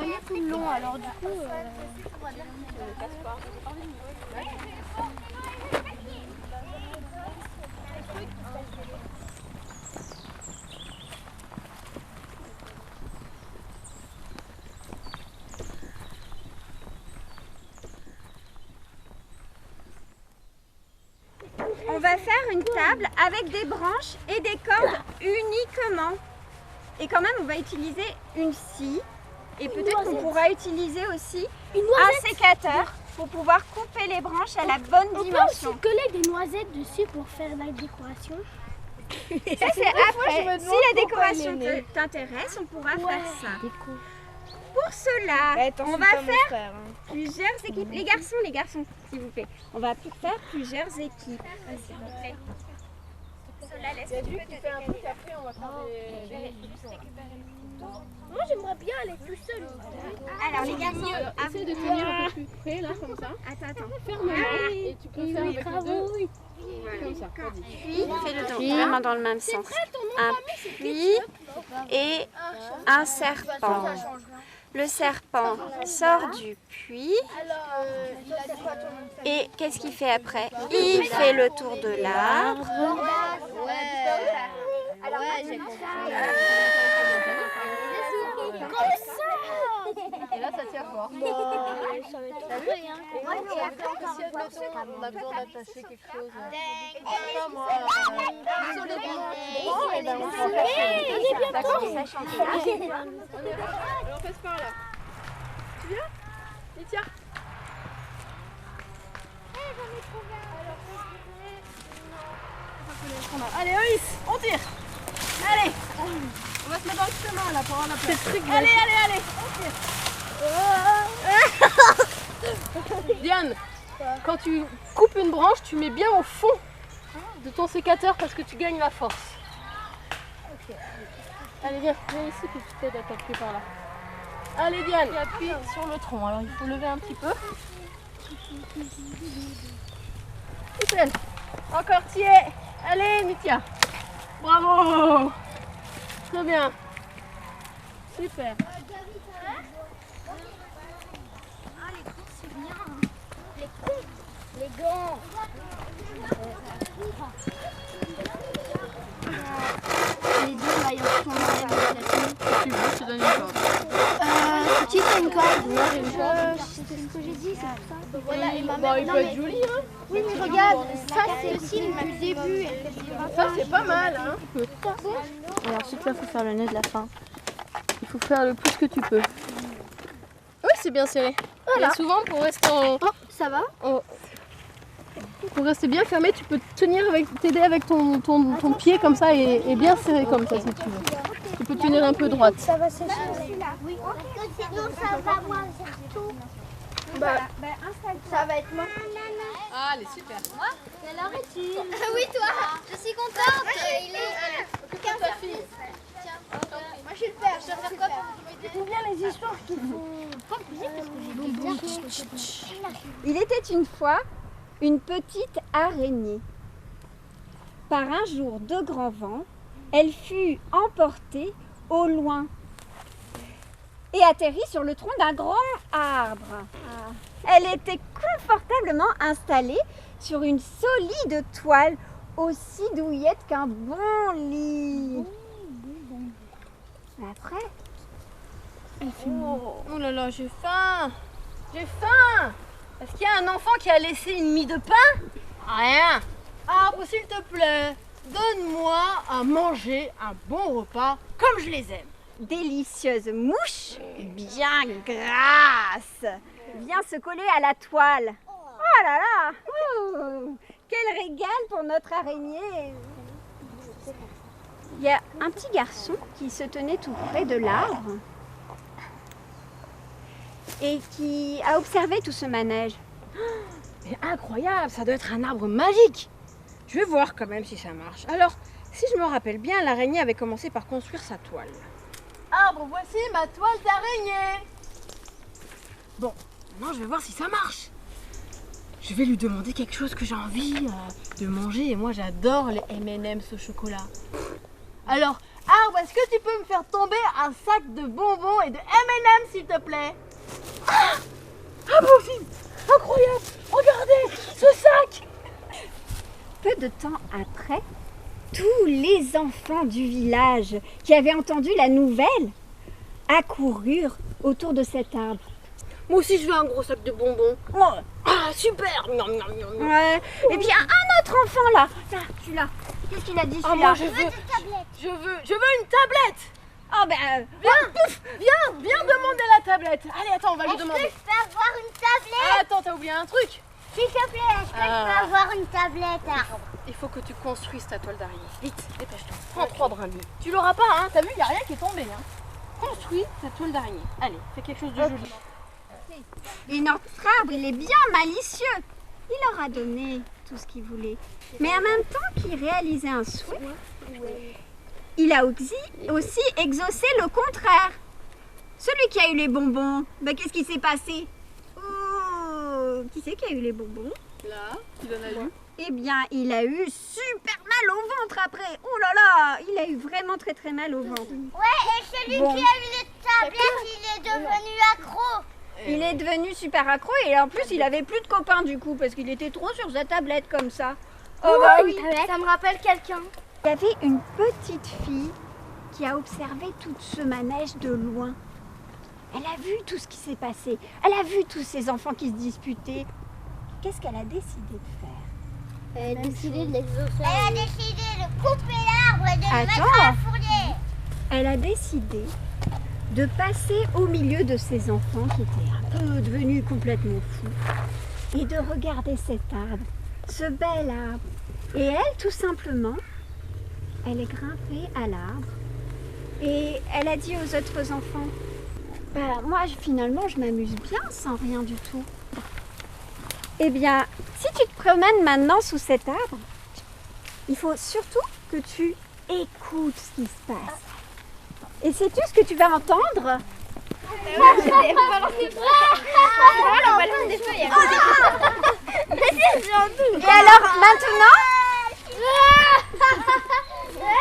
travailler tout le long, alors du coup... On va faire une table avec des branches et des cordes uniquement. Et quand même, on va utiliser une scie. Et peut-être qu'on pourra utiliser aussi un sécateur pour pouvoir couper les branches à la bonne dimension. On peut aussi coller des noisettes dessus pour faire la décoration. Ça, c'est après. Si la décoration t'intéresse, on pourra faire ça. Pour cela, on va faire plusieurs équipes. Les garçons, s'il vous plaît. On va faire plusieurs équipes. S'il vous plaît. Moi, j'aimerais bien aller tout seul. Alors, les garçons, essaie de tenir un peu plus près, là, comme ça. Attends. Ferme-la et tu peux faire avec les deux. Comme ça. Puis, fais le tour, vraiment dans le même sens. Un puits et un serpent. Le serpent sort du puits et qu'est-ce qu'il fait après? Il fait le tour de l'arbre. Et là, ça tient fort. Ça va être Et après, si on a besoin d'attacher quelque chose. Sur les alors, passe par là. Tu viens? Lydia? Allez, Oïs, on tire. Allez, on va se mettre dans le chemin là pour avoir la place. Allez, on tire. Diane, quand tu coupes une branche, tu mets bien au fond de ton sécateur parce que tu gagnes la force. Allez, viens ici que tu t'aides à t'appuyer par là. Allez Diane, tu appuies sur le tronc. Alors il faut lever un petit peu. Super. Encore tiens. Allez Nithya. Bravo. Très bien. Super. Les gants. Les deux maillots qui sont Tu veux, je te donne une corde. qui c'est une corde? C'est ce que j'ai dit, c'est ça. Voilà, et ma Bon, il peut être joli, hein. Oui, mais regarde, ça c'est aussi le début. Ça c'est pas mal, hein. Et ensuite là, il faut faire le nez de la fin. Il faut faire le plus que tu peux. Oui, c'est bien serré. Voilà. Et souvent, pour rester Ça va? Pour rester bien fermé, tu peux t'aider avec ton pied comme ça et bien serré comme ça si tu veux. Tu peux tenir un peu droite. Ça va sécher. Oui. Sinon ça va moisir tout. Ça va être moi. Ah, elle est super. Moi? Quelle heure est-il? Oui, toi. Je suis contente. Il est 15h10. Tiens, moi je suis le père. Je dois faire quoi pour t'aider? Bien les histoires qui font pas plaisir parce que j'ai bien. Il était une fois une petite araignée. Par un jour de grand vent, elle fut emportée au loin et atterrit sur le tronc d'un grand arbre. Elle était confortablement installée sur une solide toile, aussi douillette qu'un bon lit. Après, Oh là là, j'ai faim. J'ai faim. Est-ce qu'il y a un enfant qui a laissé une mie de pain? Rien. Arbre, s'il te plaît, donne-moi à manger un bon repas comme je les aime. délicieuse mouche, bien grasse, vient se coller à la toile. Oh là là, quel régal pour notre araignée. Il y a un petit garçon qui se tenait tout près de l'arbre et qui a observé tout ce manège. C'est incroyable, ça doit être un arbre magique. Je vais voir quand même si ça marche. Alors, si je me rappelle bien, l'araignée avait commencé par construire sa toile. Arbre, voici ma toile d'araignée. Bon, maintenant je vais voir si ça marche. Je vais lui demander quelque chose que j'ai envie de manger. Et moi, j'adore les M&M's au chocolat. Alors, Arbre, est-ce que tu peux me faire tomber un sac de bonbons et de M&M s'il te plaît? Ah Bouffine, incroyable! Regardez ce sac! Peu de temps après, tous les enfants du village qui avaient entendu la nouvelle accoururent autour de cet arbre. Moi aussi je veux un gros sac de bonbons. Ah super! Miam, miam, miam, miam. Ouais. Et puis un autre enfant là, celui-là. Qu'est-ce qu'il a dit Ah, celui-là? moi je veux une tablette! Oh ben, Viens demander la tablette. Allez, attends, on va lui demander. Je peux avoir une tablette? Attends, t'as oublié un truc. S'il te plaît, est-ce que je peux avoir une tablette? Il faut que tu construises ta toile d'araignée. Vite, dépêche-toi. Prends 3 brindilles. Tu l'auras pas, hein? T'as vu, il n'y a rien qui est tombé, hein? Construis ta toile d'araignée. Allez, fais quelque chose de joli. et notre arbre, il est bien malicieux. Il leur a donné tout ce qu'il voulait. Mais en même temps qu'il réalisait un souhait, il a aussi exaucé le contraire. Celui qui a eu les bonbons, ben qu'est-ce qui s'est passé? Oh, qui c'est qui a eu les bonbons? Là, qui en a eu? Eh bien, il a eu super mal au ventre après. Oh là là, il a eu vraiment très très mal au ventre. Ouais, et celui Bon. qui a eu les tablettes, il est devenu accro. Il est devenu super accro et en plus, il avait plus de copains du coup parce qu'il était trop sur sa tablette comme ça. Oh bah oui. Ça me rappelle quelqu'un. Il y avait une petite fille qui a observé tout ce manège de loin. Elle a vu tout ce qui s'est passé. Elle a vu tous ces enfants qui se disputaient. Qu'est-ce qu'elle a décidé de faire? Elle a décidé de l'exaucer. Elle a décidé de couper l'arbre et de le mettre Attends. à la fourrière. Elle a décidé de passer au milieu de ces enfants qui étaient un peu devenus complètement fous et de regarder cet arbre, ce bel arbre. Et elle, tout simplement, elle est grimpée à l'arbre et elle a dit aux autres enfants, bah, moi finalement je m'amuse bien sans rien du tout. Eh bien, si tu te promènes maintenant sous cet arbre, il faut surtout que tu écoutes ce qui se passe. Et sais-tu ce que tu vas entendre? Et alors maintenant,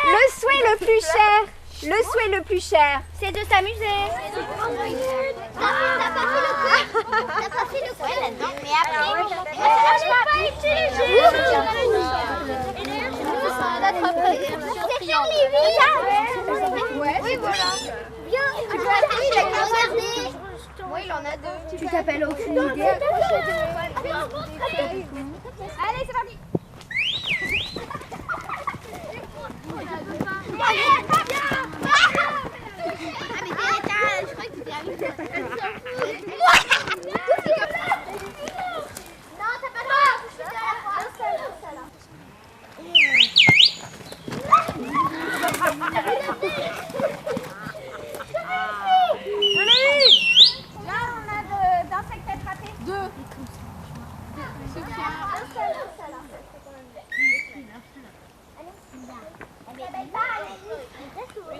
le souhait le plus cher, le souhait le plus cher, C'est de s'amuser. T'as pas fait le coup là-dedans, mais après, je l'ai pas utilisé. Oui, voilà. Bien. Tu peux regarder. Moi, il en a deux. Tu t'appelles aucune idée. Allez, c'est parti.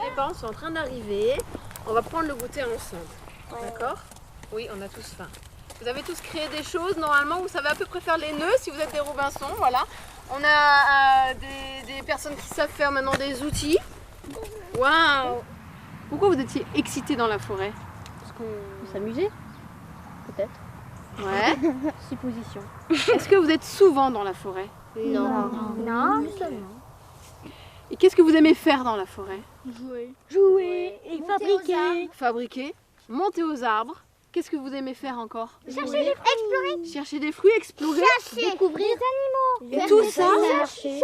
Les parents sont en train d'arriver. On va prendre le goûter ensemble. D'accord? Oui, on a tous faim. Vous avez tous créé des choses. Normalement, vous savez à peu près faire les nœuds si vous êtes des Robinson. Voilà. On a des personnes qui savent faire maintenant des outils. Waouh! Pourquoi vous étiez excités dans la forêt? Parce qu'on s'amusait, peut-être. Ouais. Supposition. Est-ce que vous êtes souvent dans la forêt? Non. Non. Et qu'est-ce que vous aimez faire dans la forêt? Jouer et fabriquer. Fabriquer, monter aux arbres. Qu'est-ce que vous aimez faire encore? Chercher les fruits. Explorer. Chercher des fruits, explorer, Découvrir des animaux. et tout ça, Chasser.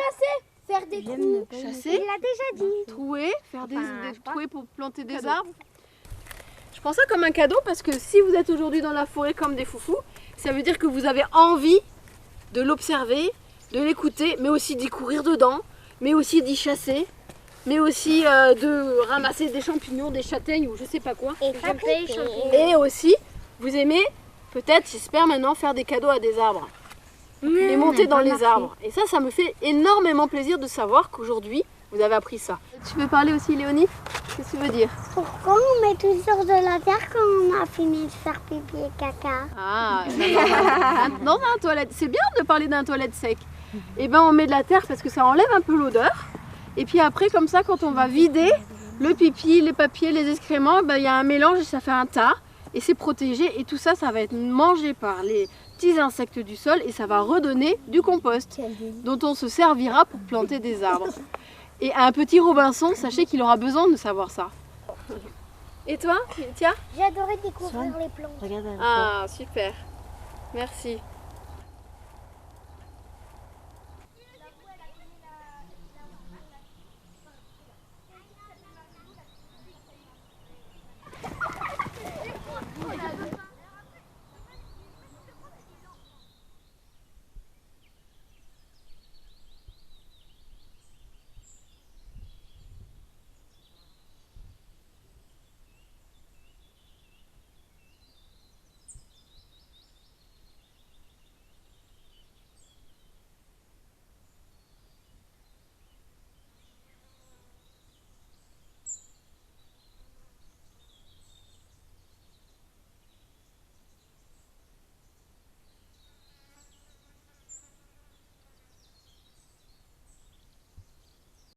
Faire des trous. chasser, Il l'a déjà dit. trouer, faire des trouer pour planter des arbres. Je prends ça comme un cadeau parce que si vous êtes aujourd'hui dans la forêt comme des foufous, ça veut dire que vous avez envie de l'observer, de l'écouter, mais aussi d'y courir dedans, mais aussi d'y chasser, mais aussi de ramasser des champignons, des châtaignes ou je sais pas quoi. Et fabriquer. Et aussi, vous aimez peut-être, j'espère maintenant, faire des cadeaux à des arbres. Les monter dans les arbres. Et ça me fait énormément plaisir de savoir qu'aujourd'hui, vous avez appris ça. Tu veux parler aussi, Léonie? Qu'est-ce que tu veux dire? Pourquoi on met toujours de la terre quand on a fini de faire pipi et caca? Ah, dans un toilette. C'est bien de parler d'un toilette sec. Et ben on met de la terre parce que ça enlève un peu l'odeur. Et puis après, comme ça, quand on va vider, le pipi, les papiers, les excréments, il y a un mélange et ça fait un tas. Et c'est protégé et tout ça, ça va être mangé par les petits insectes du sol et ça va redonner du compost dont on se servira pour planter des arbres. Et un petit Robinson, sachez qu'il aura besoin de savoir ça. Et toi, Tiens? J'ai adoré découvrir les plantes. Regarde. Ah, super. Merci.